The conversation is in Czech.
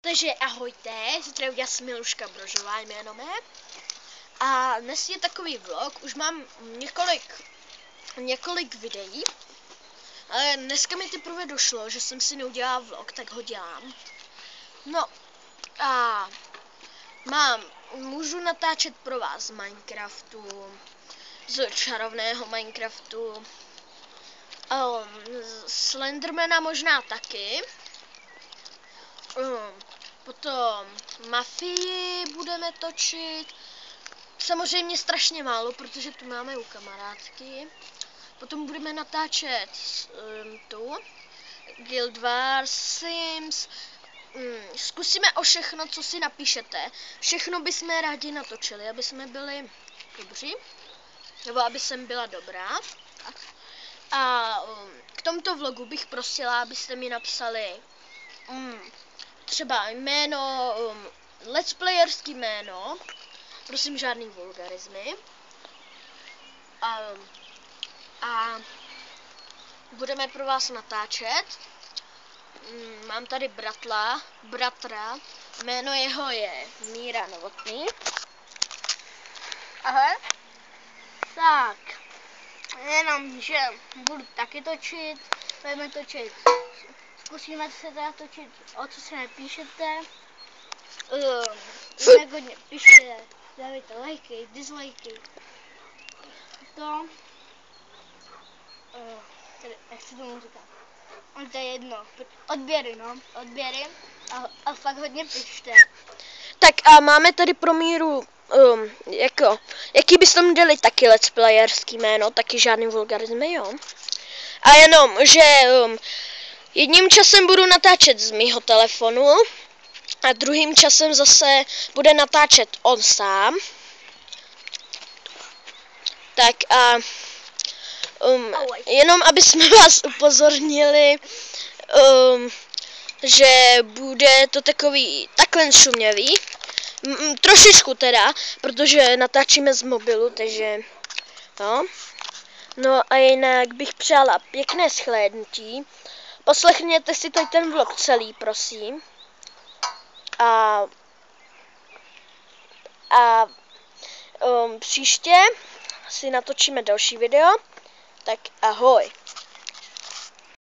Takže ahojte, zdraví vás Miluška Brožová jméno mé. A dnes je takový vlog, už mám několik videí, ale dneska mi teprve došlo, že jsem si neudělala vlog, tak ho dělám. No a můžu natáčet pro vás z Minecraftu, z čarovného Minecraftu, Slendermana možná taky. Potom Mafii budeme točit, samozřejmě strašně málo, protože tu máme u kamarádky. Potom budeme natáčet Guild Wars, Sims, zkusíme o všechno, co si napíšete. Všechno bychom rádi natočili, aby jsme byli dobří, nebo aby jsem byla dobrá. A k tomuto vlogu bych prosila, abyste mi napsali třeba jméno, let's playerský jméno, prosím žádný vulgarizmy. A budeme pro vás natáčet. Mám tady bratra, jméno jeho je Míra Novotný. Ahoj. Tak, jenom, že budu taky točit, budeme točit, zkusíme se teda točit, o co se nepíšete, jinak hodně pište, dávejte lajky, dislajky, jak se tomu říká, to je jedno, odběry a fakt hodně pište. Tak a máme tady pro Míru, jaký byste mu dali taky let's playerský jméno, taky žádný vulgarizmy, jo. A jenom, že jedním časem budu natáčet z mýho telefonu a druhým časem zase bude natáčet on sám. Tak a jenom aby jsme vás upozornili, že bude to takhle šuměvý. Trošičku teda, protože natáčíme z mobilu, takže no. No a jinak bych přála pěkné shlédnutí. Poslechněte si tady ten vlog celý, prosím. A příště si natočíme další video. Tak ahoj.